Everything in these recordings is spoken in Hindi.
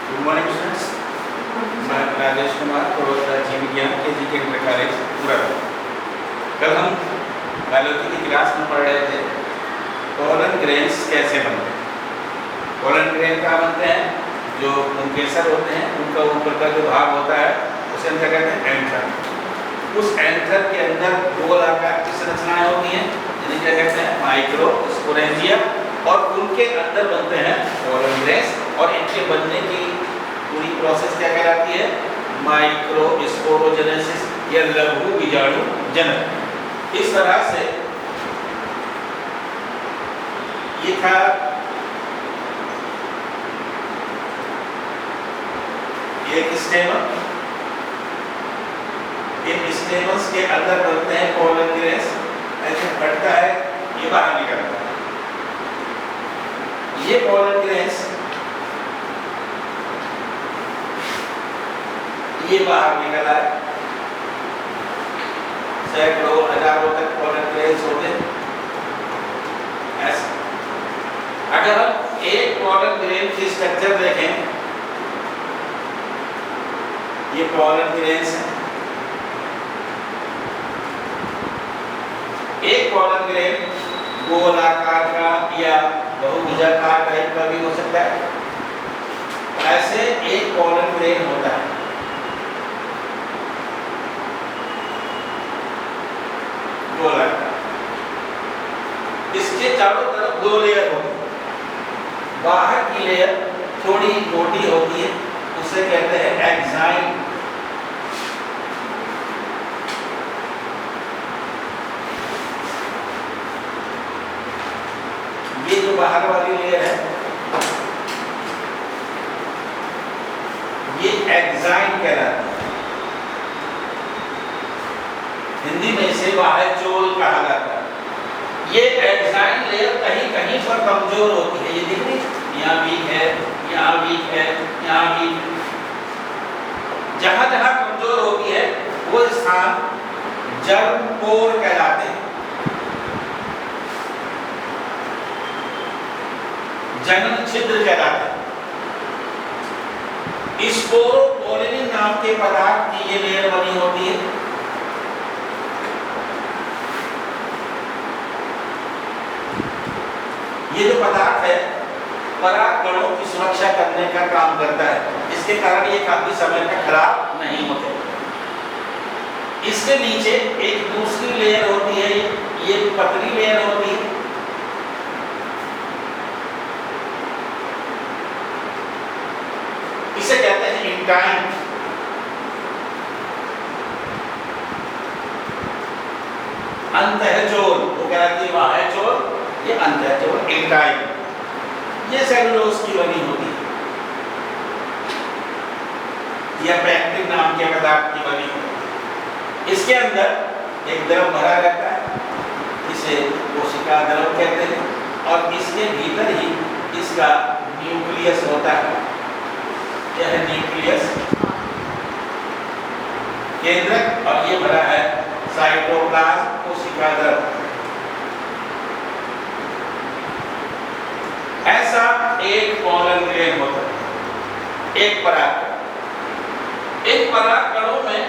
गुड मॉर्निंग स्टूडेंट्स, मैं राजेश कुमार, प्रोफेसर जीव विज्ञान केजी केंद्र कॉलेज पूरा। कल हम बायोलॉजी की क्लास में पढ़ रहे थे पोलन ग्रेन्स कैसे बनते हैं। पोलन ग्रेन क्या बनते हैं? जो पुंकेसर होते हैं उनका ऊपर का जो भाग होता है उसे हम क्या कहते हैं? एंथर। उस एंथर के अंदर गोल आकार की संरचनाएं होती हैं जिन्हें क्या कहते हैं? माइक्रोस्पोरेंजिया। और उनके अंदर बनते हैं पोलन ग्रेन्स और इनके बनने की पूरी प्रोसेस क्या कहलाती है? माइक्रोस्पोरोजेनेसिस या लघु बीजाणु जनन। इस तरह से ये था एक स्टेमन। इन स्टेमन्स के अंदर बनते हैं पोलन ग्रेन्स। ऐसे फटता है, ये बाहर निकलता है। ये पोलन ग्रेन्स ये बाहर निकला है। सैकड़ों हजारों तक पोलन ग्रेन्स होते हैं। ऐसा अगर हम एक पोलन ग्रेन की स्ट्रक्चर देखें, ये पोलन ग्रेन्स है। एक पोलन ग्रेन गोलाकार का या बहुभुजाकार टाइप का भी हो सकता है। ऐसे एक पोलन ग्रेन होता है। गोलाकार, इसके चारों तरफ दो लेयर होती है। बाहर की लेयर थोड़ी मोटी होती है, उसे कहते हैं एक्साइन। ये जो बाहर वाली लेयर है ये एक्साइन कहलाती है। हिंदी में इसे वाहचोल कहा जाता है। ये एक्साइन लेयर कहीं कहीं पर कमजोर होती है। ये दिख रही है, यहाँ वीक है, यहाँ वीक है, यहाँ वीक है। जहां जहां कमजोर होती है वो स्थान जर्म पोर कहलाते हैं। जनन छिद्र कहलाते हैं। स्पोरोपोलिन नाम के पदार्थ की ये लेयर बनी होती है। ये जो पदार्थ है परागकणों की सुरक्षा करने का काम करता है। इसके कारण ये काफी समय तक खराब नहीं होते। इसके नीचे एक दूसरी लेयर होती है, ये पतली लेयर होती है। इसे कहते हैं इंटाइन। अंतःचोल, वो कहलाती है वाहचोल, ये अंतःचोल इंटाइन। ये सेलुलोज की बनी होती है या पैक्टिन नाम के पदार्थ की बनी होती है। इसके अंदर एक द्रव भरा रहता है, इसे कोशिका द्रव कहते हैं। और इसके भीतर ही इसका न्यूक्लियस होता है। यह है न्यूक्लियस केंद्रक, और ये भरा है साइटोप्लाज्म कोशिका द्रव। ऐसा एक पोलन ग्रेन होता है, एक परागकण। इन परागकणों में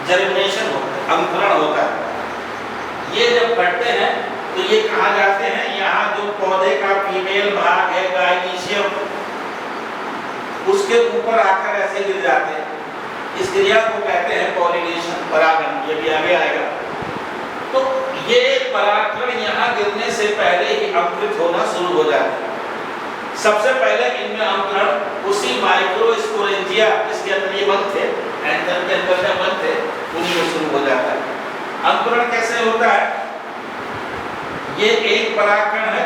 जर्मिनेशन होता है, अंकुरण होता है। ये जब फटते हैं तो ये कहाँ जाते हैं? यहाँ जो पौधे का फीमेल भाग है गाइनीशियम, उसके ऊपर आकर ऐसे गिर जाते हैं। इस क्रिया को कहते हैं पॉलिनेशन, परागण। ये भी आगे आएगा। तो ये परागकण यहाँ गिरने से पहले ही अंकुरित होना शुरू हो जाते हैं। सबसे पहले इनमें अंकुरण उसी माइक्रोस्पोरेंजिया जिसके अंदर ये बंद थे, एंथर के अंदर में बंद थे, उन्हीं में शुरू हो जाता है। अंकुरण कैसे होता है? ये एक परागकण है,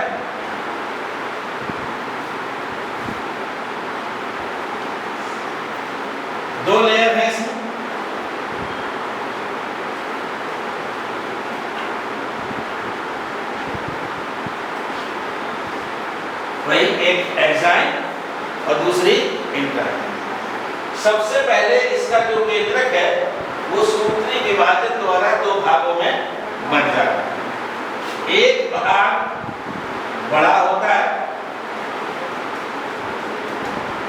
दो लेयर है इसमें। वही एक एक्साइन और दूसरी इंटाइन। सबसे पहले इसका जो केंद्रक है वो सूत्री विभाजन द्वारा दो भागों में बन जाता है। एक भाग बड़ा होता है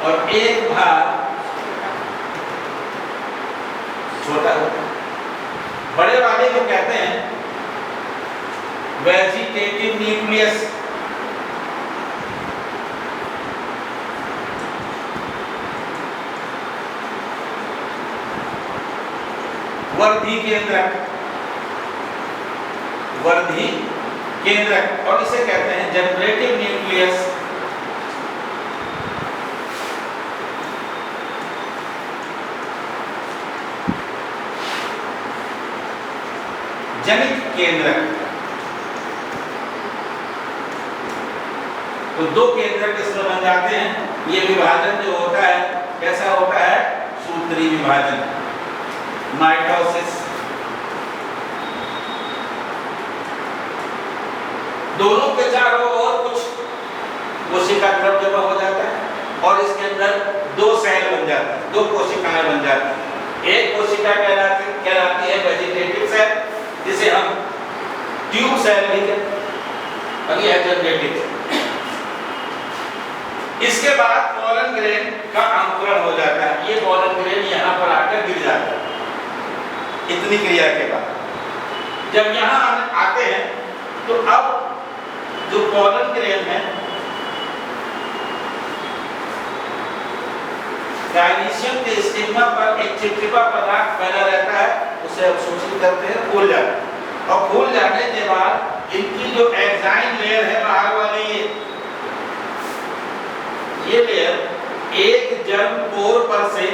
और एक भाग छोटा होता है। बड़े वाले को कहते हैं वेजिटेटिव न्यूक्लियस, वर्धी केंद्रक, वर्धी केंद्रक, और इसे कहते हैं जनरेटिव न्यूक्लियस, जनित केंद्रक। तो दो केंद्रक इसमें बन जाते हैं। ये विभाजन जो होता है कैसा होता है? सूत्री विभाजन, माइटोसिस। दोनों के चारों ओर कुछ कोशिका द्रव जमा हो जाता है और इसके अंदर दो सेल बन जाते हैं, दो कोशिकाएं बन जाती हैं। एक कोशिका कहलाती है वेजिटेटिव सेल, जिसे हम ट्यूब सेल भी कहते हैं, और यह जनरेटिव। इसके बाद पॉलन ग्रेन का अंकुरण हो जाता है। ये पॉलन ग्रेन यहाँ पर आकर गिर जाता है। इतनी क्रिया के बाद जब यहाँ आते हैं तो अब जो पॉलन ग्रेन है गायनीशियम के स्टिग्मा पर एक चिपचिपा पदार्थ बना रहता है, उसे अवशोषित करते हैं, फूल जाते हैं। और फूल जाने के बाद इनकी जो एंजाइम लेयर है बाहर वाली, ये लेयर एक जर्म पोर पर से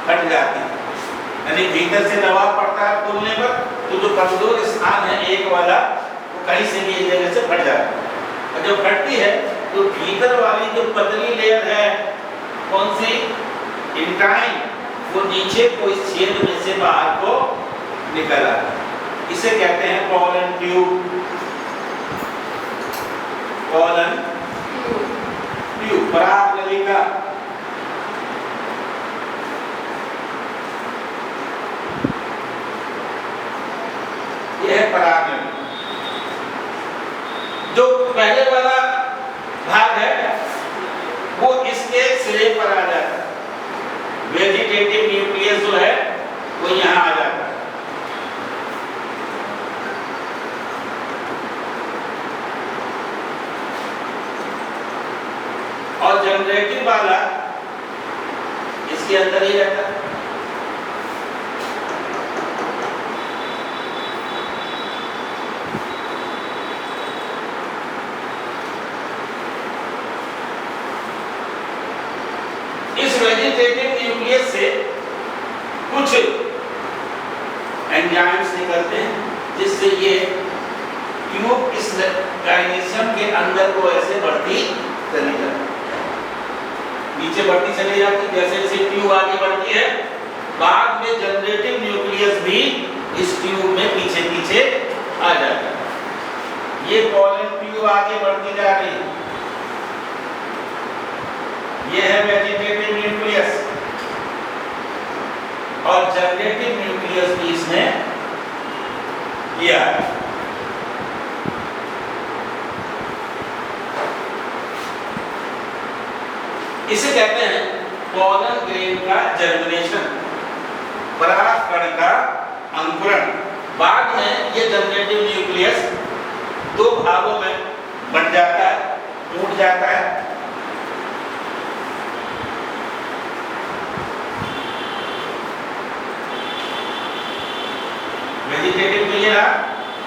हट जाती है, यानी भीतर से दबाव पड़ता है फूलने पर, तो जो कमजोर स्थान है एक वाला, वो कहीं से भी एक जगह से फट जाता है। और जब फटती है तो भीतर वाली जो पतली लेयर है, कौन सी? इंटाइन, वो नीचे को इस छेद में से बाहर को निकल आता है। इसे कहते हैं पॉलन ट्यूब, पॉलन ट्यूब, परागनलिका। यह है परागनलिका। जो पहले वाला भाग है वो इसके सिरे पर आ जाता है। वेजिटेटिव न्यूक्लियस जो है वो यहाँ आ जाता है। और जनरेटिव वाला इसके अंदर ही रहता है। इस वेजिटेटिव न्यूक्लियस से कुछ एंजाइम्स निकलते हैं, जिससे ये ट्यूब इस गायनीशियम के अंदर को ऐसे बढ़ती चली जाती है, नीचे बढ़ती चली जाती है। जैसे जैसे ट्यूब आगे बढ़ती है, बाद में जनरेटिव न्यूक्लियस भी इस ट्यूब में पीछे पीछे आ जाता है। ये पॉलन ट्यूब आगे बढ़ती जा रही है। ये है वेजिटेटिव न्यूक्लियस, और जनरेटिव न्यूक्लियस भी इसने किया है। इसे कहते हैं पॉलन ग्रेन का जर्मिनेशन, परागकण का अंकुरण। बाद में ये जनरेटिव न्यूक्लियस दो भागों में बन जाता है, टूट जाता है। वेजिटेटिव में ये रहा,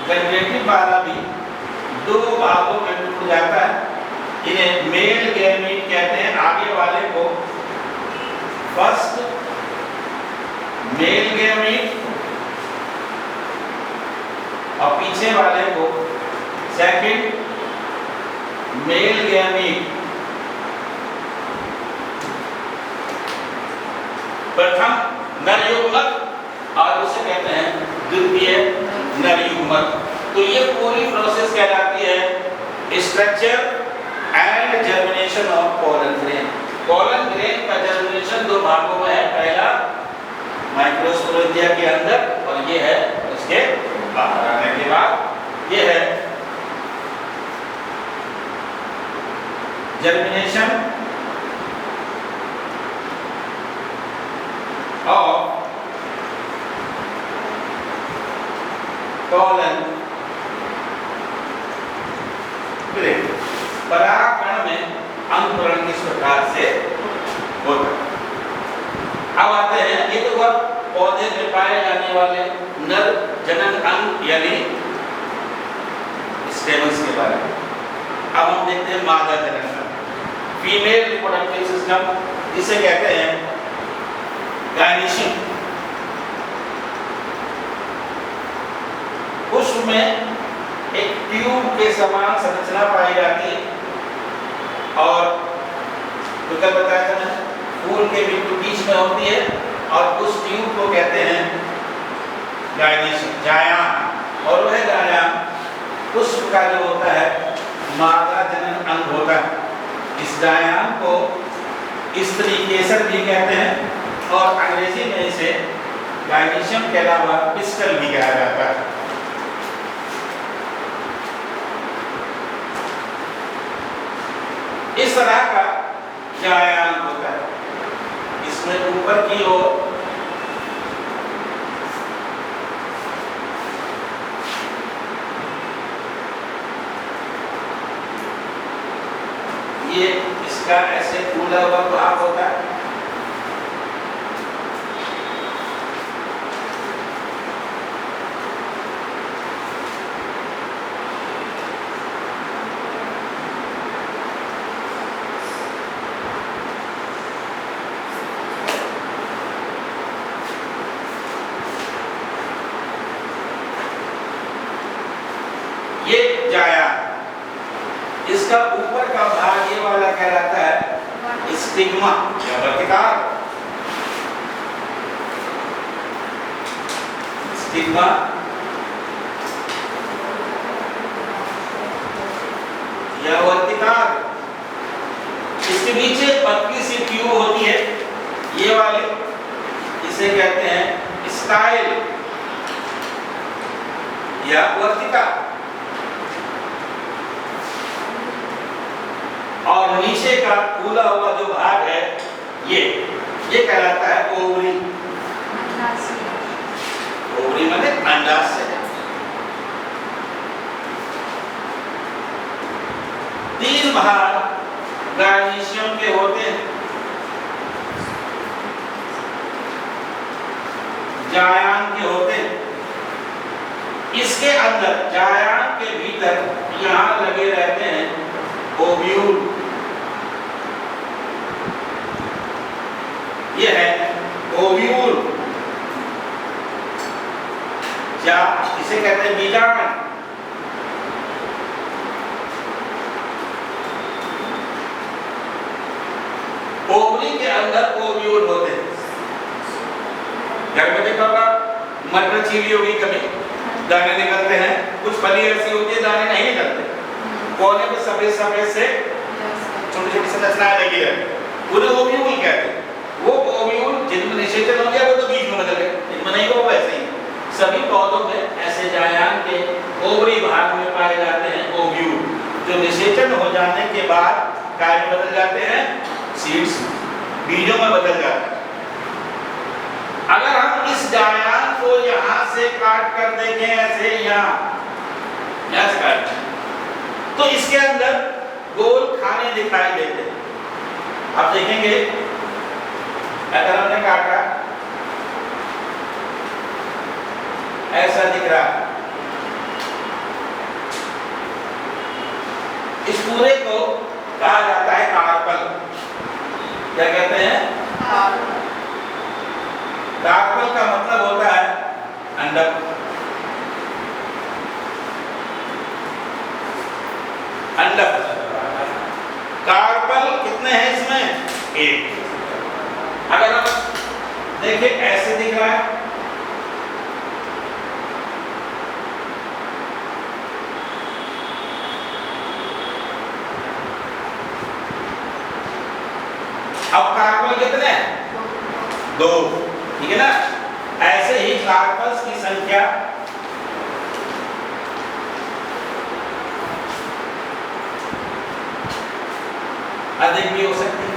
जनरेटिव वाला भी दो भागों में टूट जाता है। इन्हें मेल गैमीट कहते हैं। आगे वाले को फर्स्ट मेल गैमीट और पीछे वाले को सेकंड मेल गैमीट। प्रथम नर युग्मक और उसे कहते हैं द्वितीय नर युग्मक। तो ये पूरी प्रोसेस कहलाती है structure and germination of pollen grain. Pollen grain का जर्मिनेशन दो भागों में है, पहला माइक्रोस्पोरेंजिया के अंदर और ये है उसके बाहर आने के बाद। ये है germination of pollen grain। परागकण में अंकुरण किस प्रकार से होता है। अब आते हैं, ये तो वह पौधे में पाए जाने वाले नर जनन अंग यानी स्टेमन्स के बारे में। अब हम देखते हैं मादा जनन अंग, फीमेल रिप्रोडक्टिव सिस्टम, इसे कहते हैं गायनीशियम। पुष्प में एक ट्यूब के समान संरचना पाई जाती है और तो कल बताया था मैंने, फूल के बिल्कुल बीच में होती है और उस ट्यूब को कहते हैं गायनीशियम, जायान। और वह जायान पुष्प का जो होता है मादा जनन अंग होता है। इस जायान को स्त्री केसर भी कहते हैं और अंग्रेजी में इसे गायनीशियम के अलावा पिस्टल भी कहा जाता है। इस तरह का जायान होता है। इसमें ऊपर की ओर ये इसका ऐसे फूला हुआ भाग होता है। ये जायान, इसका ऊपर का भाग ये वाला कहलाता है स्टिग्मा या वर्तिकार। स्टिग्मा या वर्तिकार। इसके नीचे पतली सी ट्यूब होती है, ये वाली, इसे कहते हैं स्टाइल या वर्तिका। और नीचे का फूला हुआ जो भाग है ये कहलाता है ओवरी। ओवरी माने अंडाशय। तीन भाग गायनीशियम के होते हैं। जायान के होते हैं। इसके अंदर जायान के भीतर यहाँ लगे रहते हैं ओव्यूल। ये है ओव्यूल, या इसे कहते हैं बीजांड। ओवरी के अंदर ओव्यूल होते हैं। घर में देखा होगा मटर चीली होगी, कभी दाने निकलते हैं, कुछ फली ऐसी होती है दाने नहीं निकलते, कोने में सफेद सफेद से छोटी छोटी संरचनाएं लगी रहती, उन्हें ओव्यूल कहते हैं। वो ओव्यूल जिनमें निषेचन हो गया वो तो बीज में बदल गए, इनमें नहीं हो वैसे ही सभी पौधों में ऐसे जायान के ओवरी भाग में पाए जाते हैं ओव्यूल, जो निषेचन हो जाने के बाद काय में बदल जाते हैं, सीड्स बीजों में बदल जाते हैं। अगर हम इस जायान को यहाँ से काट कर देखें, ऐसे यहाँ से काट, तो इसके अंदर गोल खाने दिखाई देते हैं। आप देखेंगे अगर हमने काटा ऐसा दिख रहा है। इस पूरे को कहा जाता है कार्पल। क्या कहते हैं? कार्पल का मतलब होता है अंडक। अंडक कार्पल कितने हैं इसमें? एक। अगर हम देखें ऐसे दिख रहा है, अब कार्बन कितने हैं? 2, ठीक है ना। ऐसे ही कार्बन्स की संख्या अधिक भी हो सकती है।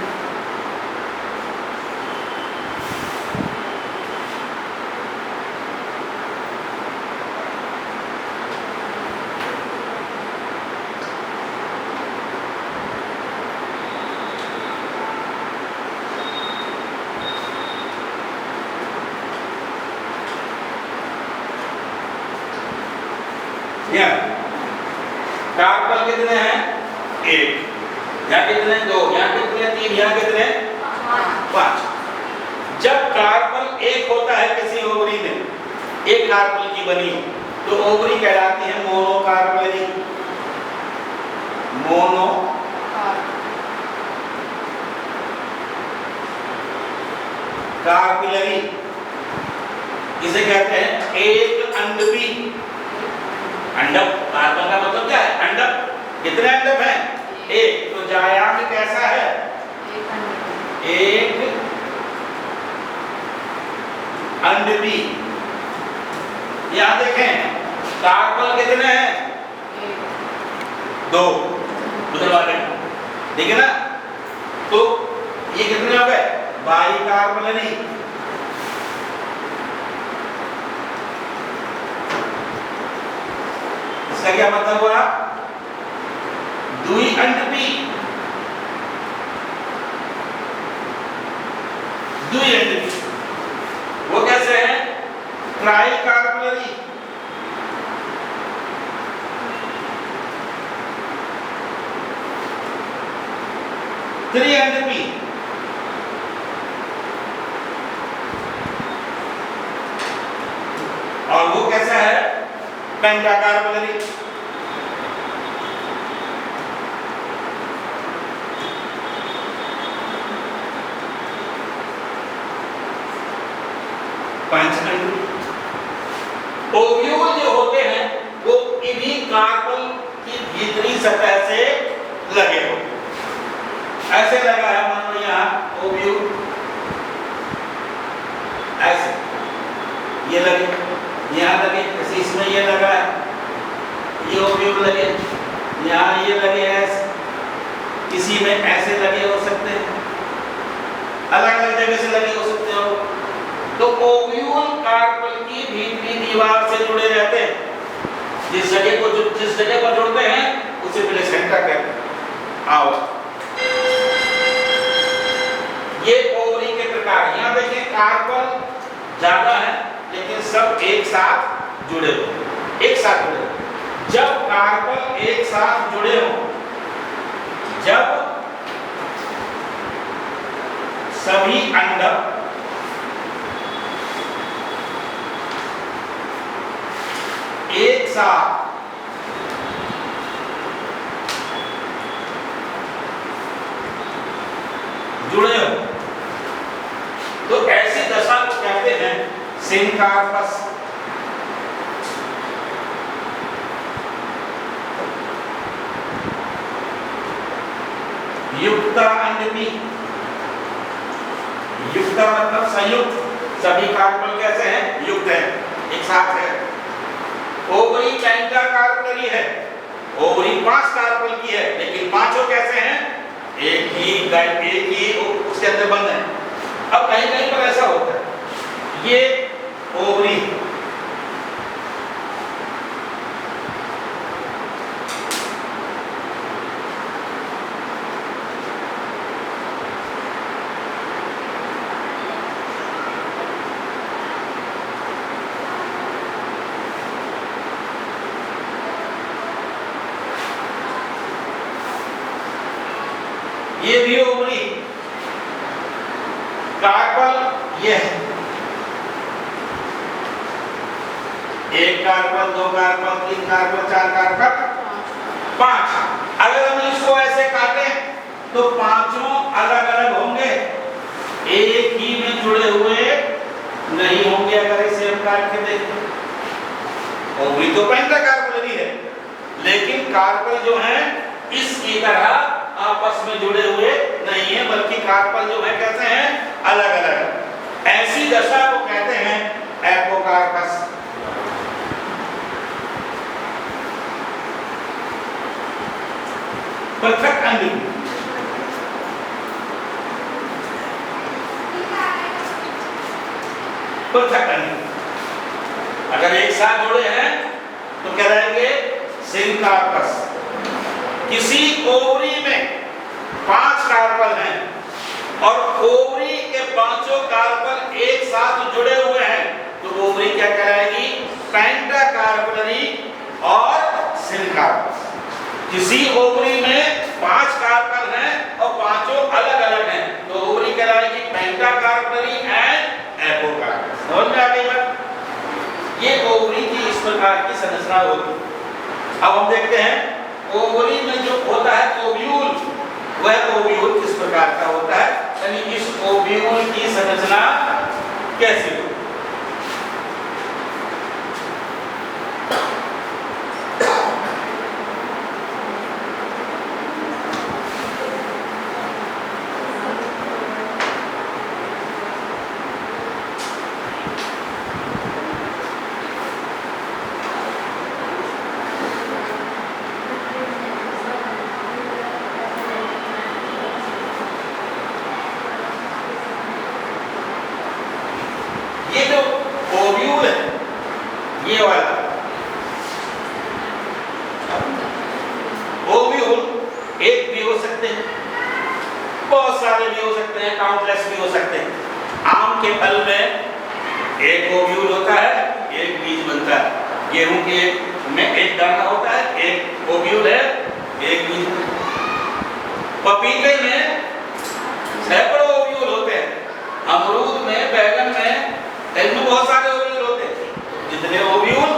कार्बन कितने हैं? एक। यहाँ कितने? दो। यहाँ कितने? तीन। यहाँ कितने? पांच। जब कार्बन एक होता है किसी ओवरी में, एक कार्बन की बनी हो, तो ओवरी कहलाती है मोनोकार्बनरी। मोनो कार्बनरी इसे कहते हैं एक अंडपी। अंडक, कार्बन का मतलब क्या है? अंडक। कितने अंडक हैं? एक। तो जायांग कैसा है? एक अंडपी। यहां देखें कार्बन कितने हैं? दो। उधर वाले ठीक है ना? तो ये कितने हो गए? बाई कार्बनरी। इसका क्या मतलब हुआ? दुई अंडपी। दुई अंडपी वो कैसे है? ट्राई कार्बनरी। थ्री अंडपी। और वो कैसा है? पेंटाकार्बनरी। ओव्यूल जो होते हैं वो इन्हीं कार्बन की भीतरी सतह से लगे हो। ऐसे लगा है, मान लो यहाँ ओव्यूल ऐसे ये लगे, यहाँ लगे, किसी में ये लगा है, ये ओव्यूल लगे, यहाँ ये लगे ऐसे, किसी में ऐसे लगे हो सकते हैं, अलग अलग जगह से लगे हो सकते हो। तो ओव्यूल कार्बन की भीतरी दीवार से जुड़े रहते हैं। जिस जगह पर जुड़ते हैं उसे प्लेसेंटा कहते हैं। आओ ये ओवरी के प्रकार। यहाँ देखिए कार्बन ज्यादा है लेकिन सब एक साथ जुड़े हो, एक साथ जुड़े हो। जब कार्बन एक साथ जुड़े हो, जब सभी अंडक एक साथ जुड़े हो तो ऐसी दशा को कहते हैं सिनकार्पस। युक्त अंडपी। युक्त मतलब संयुक्त। सभी कार्बन कैसे हैं? युक्त है, एक साथ है। ओवरी पेंटाकार्बनरी है। ओवरी 5 कार्बन की है लेकिन पांचों कैसे हैं? एक ही उसके अंदर बंद है। अब कहीं कहीं पर ऐसा होता है, ये ओवरी ये भी ओवरी। कार्बन ये है, एक कार्बन, दो कार्बन, तीन कार्बन, चार कार्बन, 5। अगर हम इसको ऐसे काटें तो पांचों अलग अलग होंगे, एक ही में जुड़े हुए नहीं होंगे। अगर इसे हम काट के देखें, ओवरी तो पेंटाकार्बनरी है लेकिन कार्बन जो है इसकी तरह आपस में जुड़े हुए नहीं है, बल्कि कार्बन जो है कैसे हैं? अलग अलग। ऐसी दशा को कहते हैं एपोकार्पस। पृथक अंडपी। पृथक अंग। अगर एक साथ जुड़े हैं तो क्या रहेंगे? सिनकार्पस। किसी ओवरी में 5 कार्बन हैं और ओवरी के 5 कार्बन एक साथ जुड़े हुए हैं तो ओवरी क्या कहलाएगी? पेंटाकार्बनरी और सिनकार्पस। किसी ओवरी में 5 कार्बन हैं और 5 अलग अलग हैं तो ओवरी कहलाएगी पेंटाकार्बनरी एंड एपोकार्पस। समझ में आ गई बात? ये ओवरी की इस प्रकार की संरचना होती है। अब हम देखते हैं ओवरी में जो होता है ओव्यूल, वह ओव्यूल किस प्रकार का होता है, यानी इस ओव्यूल की संरचना कैसी होती है। ये जो ओव्यूल है, ये वाला ओव्यूल एक भी हो सकते हैं, बहुत सारे भी हो सकते हैं, काउंटलेस भी हो सकते हैं। आम के फल में एक ओव्यूल होता है, एक बीज बनता है। गेहूं के में एक दाना होता है, एक ओव्यूल है, एक बीज। पपीते में सैकड़ों ओव्यूल होते हैं। अमरूद में, बैगन में, इनमें बहुत सारे ओव्यूल होते हैं। जितने ओव्यूल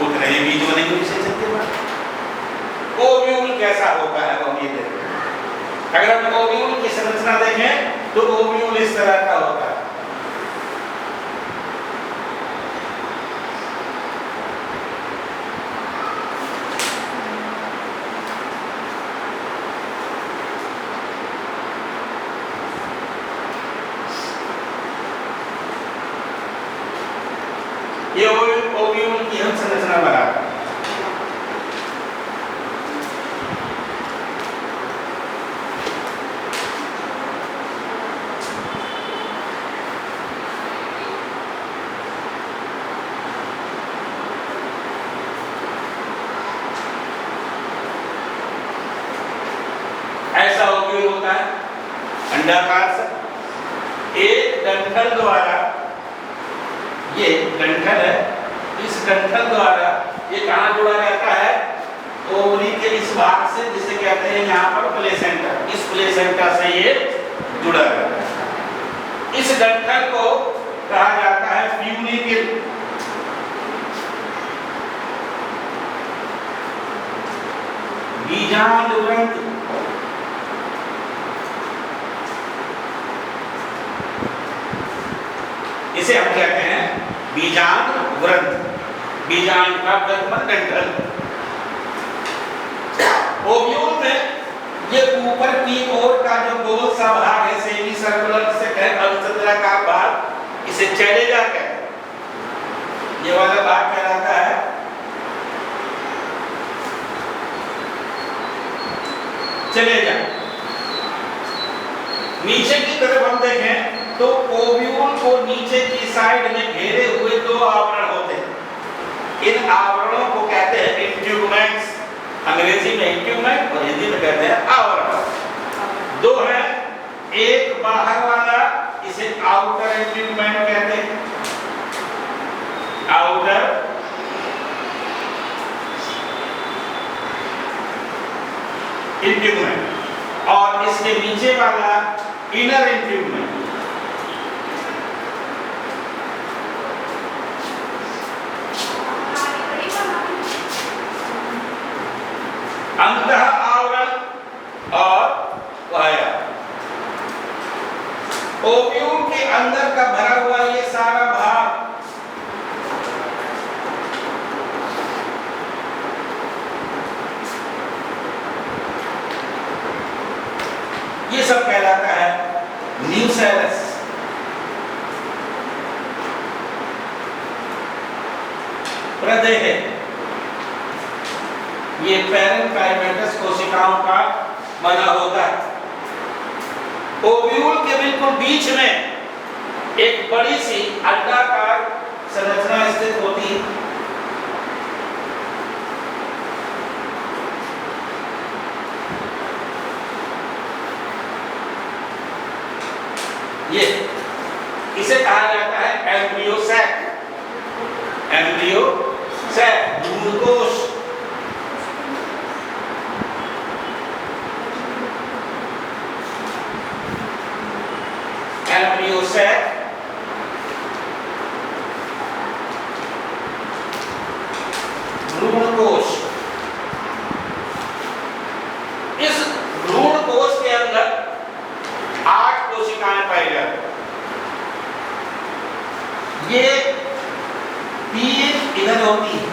उतने ही बीज बनेंगे विशेषज्ञ में। ओव्यूल कैसा होता है वो ये देखें। अगर हम ओव्यूल की संरचना देखें तो ओव्यूल इस तरह का होता है। ये ओव्यूल की हम संरचना बनाते हैं। ऐसा ओव्यूल होता है अंडाकार से। एक डंठल द्वारा, ये डंठल है, इस डंठल द्वारा ये कहाँ जुड़ा रहता है? ओवरी के इस भाग से, जिसे कहते हैं यहाँ पर प्लेसेंटा। इस प्लेसेंटा से ये जुड़ा रहता है। इस डंठल को कहा जाता है फ्यूनिक्यूल। बीजांड ग्रंथि। इसे हम कहते हैं बीजांड ग्रंथि। बीजांड का ग्रंथ डंठल। ओव्यूल में ये ऊपर की ओर का जो गोल सा भाग है, सेमी सर्कुलर से कहें अर्धचंद्राकार भाग, इसे चैलेजा कहते हैं। ये वाला भाग कहलाता है चलेजा। नीचे की तरफ हम देखें तो ओव्यूल को नीचे की साइड में घेरे हुए 2 आवरण होते हैं। इन आवरणों को कहते हैं इंट्यूगमेंट्स। अंग्रेजी में इंट्यूगमेंट और हिंदी में कहते हैं आवरण। 2 है, एक बाहर वाला, इसे आउटर इंट्यूगमेंट कहते हैं। आउटर इंट्यूगमेंट, और इसके नीचे वाला इनर इंट्यूगमेंट। अंतः आवरण और बाह्य। ओव्यूल के अंदर का भरा हुआ ये सारा भाग ये सब कहलाता है न्यूसेलस। प्रदेह, ये पैरेन्काइमेटस कोशिकाओं का बना होता है। ओव्यूल के बिल्कुल बीच में एक बड़ी सी अंडाकार संरचना स्थित होती है। ये इसे कहा जाता है एम्ब्रियो सैक। एम्ब्रियो सैक, भ्रूणकोश। एम्ब्रियो सैक भ्रूणकोश। इस भ्रूणकोश के अंदर 8 कोशिकाएं पाई जाती। ये 3 इधर होती है,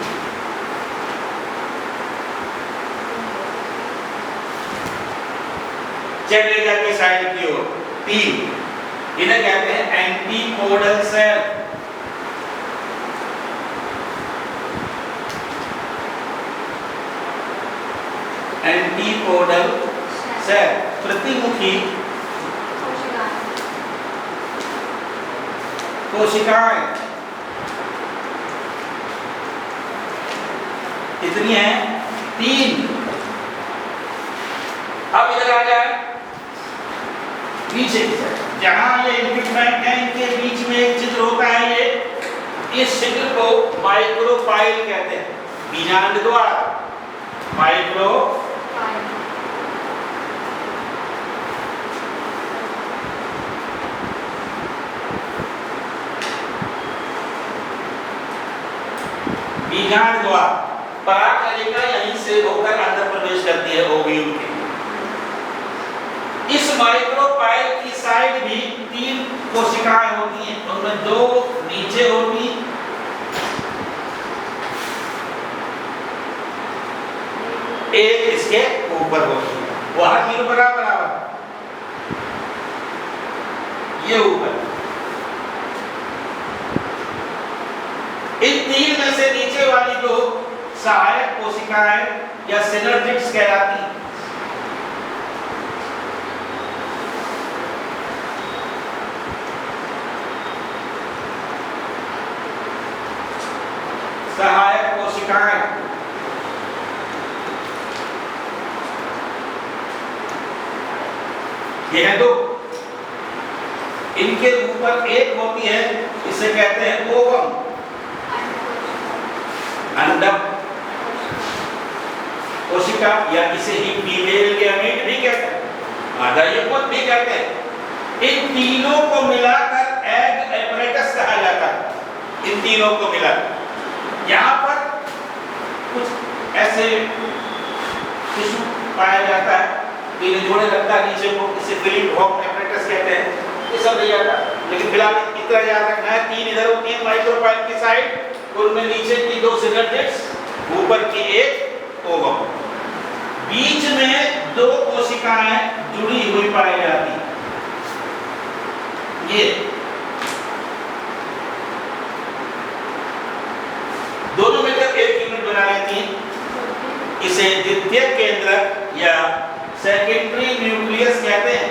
चलेगा की साइड की ओर 3, इन्हें कहते हैं एंटीपोडल सेल। एंटीपोडल सेल प्रतिमुखी कोशिकाएं कितनी हैं? 3। अब इधर आ जाए पीछे की साइड, जहां ये इनफिटमेंट है, इनके बीच में एक छिद्र होता है। ये इस छिद्र को माइक्रोपाइल कहते हैं। बीजांड द्वार माइक्रो बीजांड द्वार परागकणिका यहीं से होकर अंदर प्रवेश करती है ओव्यूल के। इस माइक्रोपाइल की साइड भी 3 कोशिकाएं होती हैं, उनमें 2 नीचे होती, एक इसके ऊपर होती है। वहां 3 बराबर, ये ऊपर। इन 3 में से नीचे वाली 2 सहायक कोशिकाएं या सिनर्जिड्स कहलाती हैं। सहायक कोशिकाएं ये है 2। इनके ऊपर एक होती है, इसे कहते हैं ओवम, अंडक कोशिका, या इसे ही फीमेल गैमेट भी कहते हैं, मादा यकृत भी कहते हैं। इन तीनों को मिलाकर एग एपरेटस कहा जाता है। इन तीनों को मिलाकर यहाँ पर कुछ ऐसे टिश्यू पाया जाता है, तीन जोड़े लगता है नीचे को, इसे फिलिंग हॉक एपरेटस कहते हैं। ये सब नहीं आता, लेकिन फिलहाल इतना याद रखना है। 3 इधर होती है माइक्रोपाइल की साइड, उनमें नीचे की 2 सिनर्जिड्स, ऊपर की एक ओवम, बीच में 2 कोशिकाएं जुड़ी हुई पाई जाती। ये दोनों मिलकर एक यूनिट बना लेती हैं। इसे द्वितीयक केंद्रक या सेकेंडरी न्यूक्लियस कहते हैं।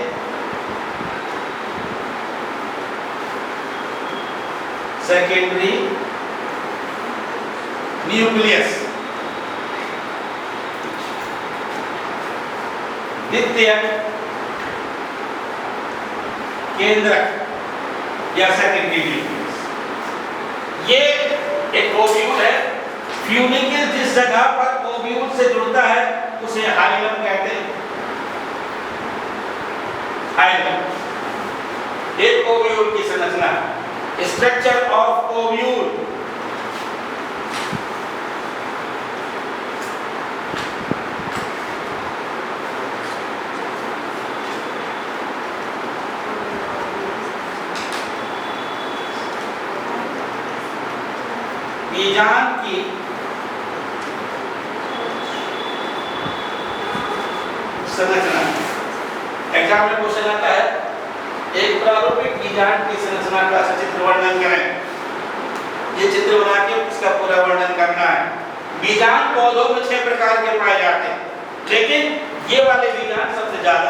सेकेंडरी न्यूक्लियस, द्वितीयक केंद्रक या सेकेंडरी न्यूक्लियस। ये एक ओव्यूल है। फ्यूनिकल जिस जगह पर ओव्यूल से जुड़ता है उसे हाइलम कहते हैं। हाइलम एक ओव्यूल की संरचना, स्ट्रक्चर ऑफ ओव्यूल। बीजांड की संरचना। एग्जाम में क्वेश्चन आता है, एक प्रारूपिक बीजांड की संरचना का सचित्र वर्णन करें। ये चित्र बना के उसका पूरा वर्णन करना है। बीजांड पौधों में 6 प्रकार के पाए जाते हैं, लेकिन ये वाले बीजांड सबसे ज्यादा